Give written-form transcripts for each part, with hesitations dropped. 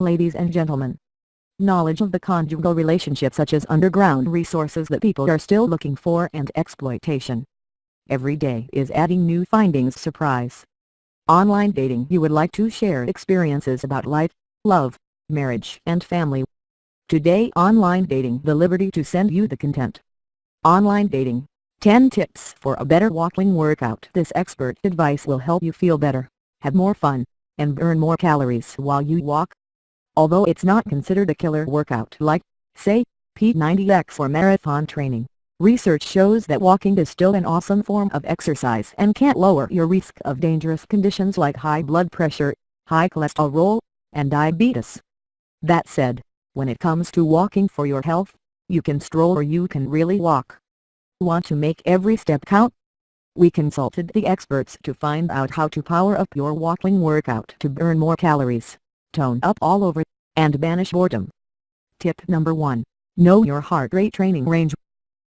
Ladies and gentlemen, knowledge of the conjugal relationship such as underground resources that people are still looking for and exploitation. Every day is adding new findings. Surprise. Online dating. You would like to share experiences about life, love, marriage and family. Today online dating, the liberty to send you the content. Online dating, 10 tips for a better walking workout. This expert advice will help you feel better, have more fun, and burn more calories while you walk. Although it's not considered a killer workout like, say, P90X or marathon training, research shows that walking is still an awesome form of exercise and can't lower your risk of dangerous conditions like high blood pressure, high cholesterol, and diabetes. That said, when it comes to walking for your health, you can stroll or you can really walk. Want to make every step count? We consulted the experts to find out how to power up your walking workout to burn more calories, tone up all over, and banish boredom. Tip number 1. Know your heart rate training range.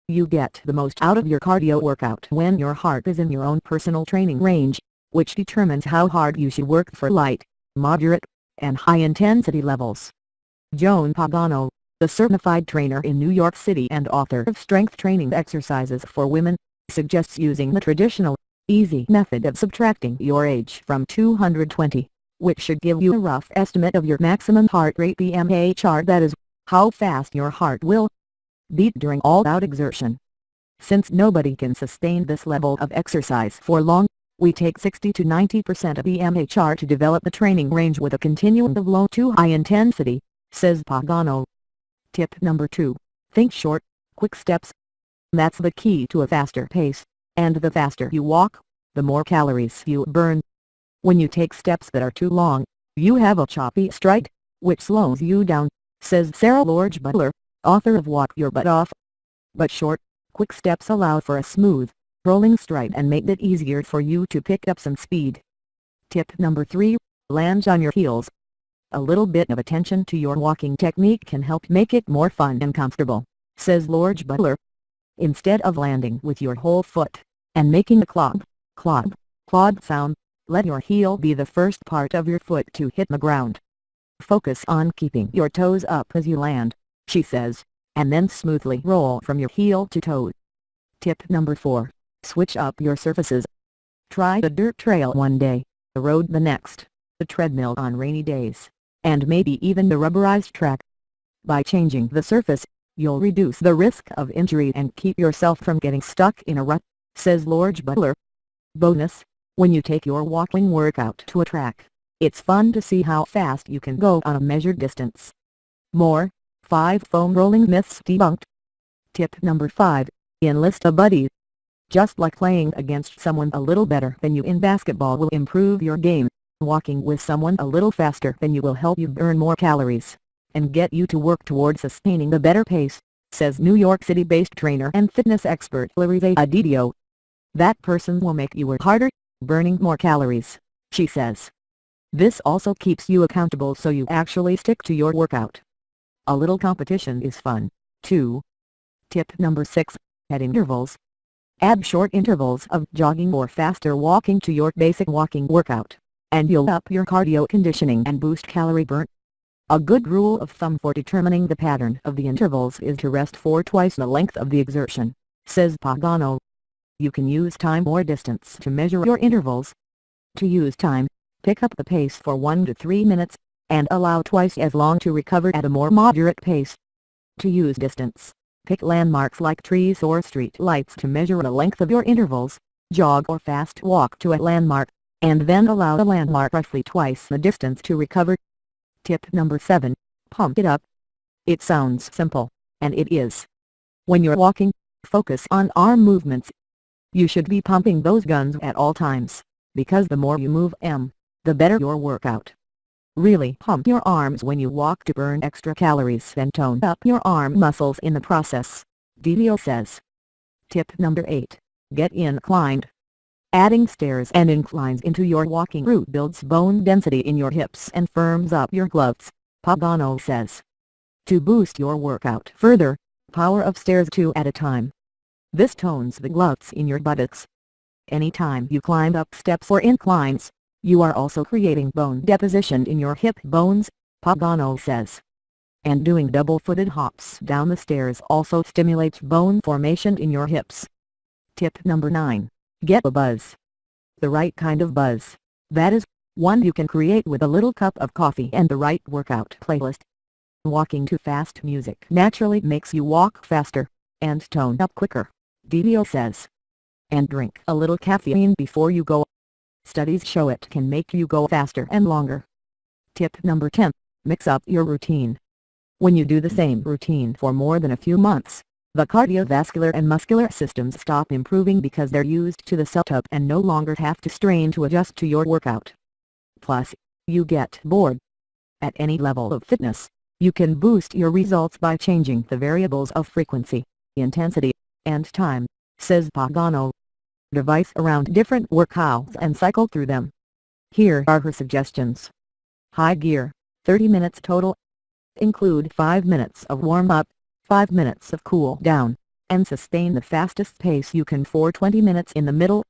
You get the most out of your cardio workout when your heart is in your own personal training range, which determines how hard you should work for light, moderate, and high-intensity levels. Joan Pagano, the certified trainer in New York City and author of Strength Training Exercises for Women, suggests using the traditional, easy method of subtracting your age from 220. Which should give you a rough estimate of your maximum heart rate BMHR, that is, how fast your heart will beat during all-out exertion. Since nobody can sustain this level of exercise for long, we take 60 to 90% of BMHR to develop the training range with a continuum of low to high intensity, says Pagano. Tip number 2. Think short, quick steps. That's the key to a faster pace, and the faster you walk, the more calories you burn. When you take steps that are too long, you have a choppy stride, which slows you down, says Sarah Lorge Butler, author of Walk Your Butt Off. But short, quick steps allow for a smooth, rolling stride and make it easier for you to pick up some speed. Tip number 3. Land on your heels. A little bit of attention to your walking technique can help make it more fun and comfortable, says Lorge Butler. Instead of landing with your whole foot, and making a clod sound, let your heel be the first part of your foot to hit the ground. Focus on keeping your toes up as you land, she says, and then smoothly roll from your heel to toe. Tip number 4. Switch up your surfaces. Try the dirt trail one day, the road the next, the treadmill on rainy days, and maybe even the rubberized track. By changing the surface, you'll reduce the risk of injury and keep yourself from getting stuck in a rut, says Lorge Butler. Bonus: when you take your walking workout to a track, it's fun to see how fast you can go on a measured distance. More, 5 foam rolling myths debunked. Tip number 5. Enlist a buddy. Just like playing against someone a little better than you in basketball will improve your game, walking with someone a little faster than you will help you burn more calories, and get you to work toward sustaining a better pace, says New York City-based trainer and fitness expert Larissa Adidio. That person will make you work harder, burning more calories, she says. This also keeps you accountable so you actually stick to your workout. A little competition is fun, too. Tip number 6. At intervals. Add short intervals of jogging or faster walking to your basic walking workout, and you'll up your cardio conditioning and boost calorie burn. A good rule of thumb for determining the pattern of the intervals is to rest for twice the length of the exertion, says Pagano. You can use time or distance to measure your intervals. To use time, pick up the pace for 1 to 3 minutes, and allow twice as long to recover at a more moderate pace. To use distance, pick landmarks like trees or street lights to measure the length of your intervals, jog or fast walk to a landmark, and then allow the landmark roughly twice the distance to recover. Tip number 7. Pump it up. It sounds simple, and it is. When you're walking, focus on arm movements. You should be pumping those guns at all times, because the more you move the better your workout. Really pump your arms when you walk to burn extra calories and tone up your arm muscles in the process, Didio says. Tip number 8. Get inclined. Adding stairs and inclines into your walking route builds bone density in your hips and firms up your glutes, Pagano says. To boost your workout further, power up stairs 2 at a time. This tones the glutes in your buttocks. Anytime you climb up steps or inclines, you are also creating bone deposition in your hip bones, Pagano says. And doing double-footed hops down the stairs also stimulates bone formation in your hips. Tip number 9. Get a buzz. The right kind of buzz. That is, one you can create with a little cup of coffee and the right workout playlist. Walking to fast music naturally makes you walk faster, and tone up quicker, DDO says. And drink a little caffeine before you go. Studies show it can make you go faster and longer. Tip number 10. Mix up your routine. When you do the same routine for more than a few months, the cardiovascular and muscular systems stop improving because they're used to the setup and no longer have to strain to adjust to your workout. Plus, you get bored. At any level of fitness, you can boost your results by changing the variables of frequency, intensity, and time, says Pagano. Devise around different workouts and cycle through them. Here are her suggestions. High gear, 30 minutes total. Include 5 minutes of warm-up, 5 minutes of cool-down, and sustain the fastest pace you can for 20 minutes in the middle.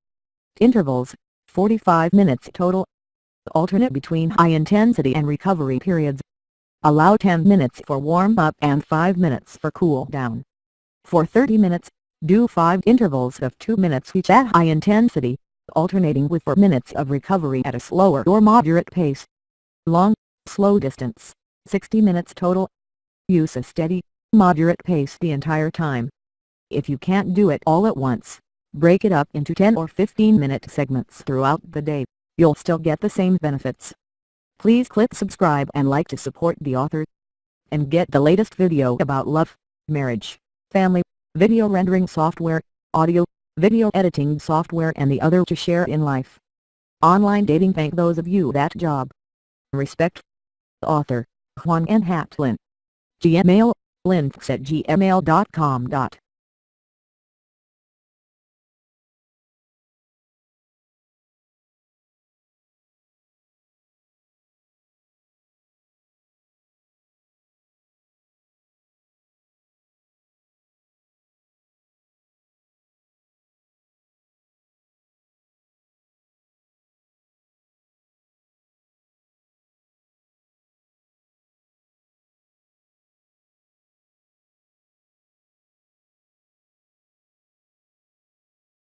Intervals, 45 minutes total. Alternate between high-intensity and recovery periods. Allow 10 minutes for warm-up and 5 minutes for cool-down. For 30 minutes, do 5 intervals of 2 minutes each at high intensity, alternating with 4 minutes of recovery at a slower or moderate pace. Long, slow distance, 60 minutes total. Use a steady, moderate pace the entire time. If you can't do it all at once, break it up into 10 or 15-minute segments throughout the day. You'll still get the same benefits. Please click subscribe and like to support the author. And get the latest video about love, marriage, family, video rendering software, audio, video editing software and the other to share in life. Online dating. Thank those of you that job. Respect. Author, Juan N. Hatlin. Gmail, links@gmail.com.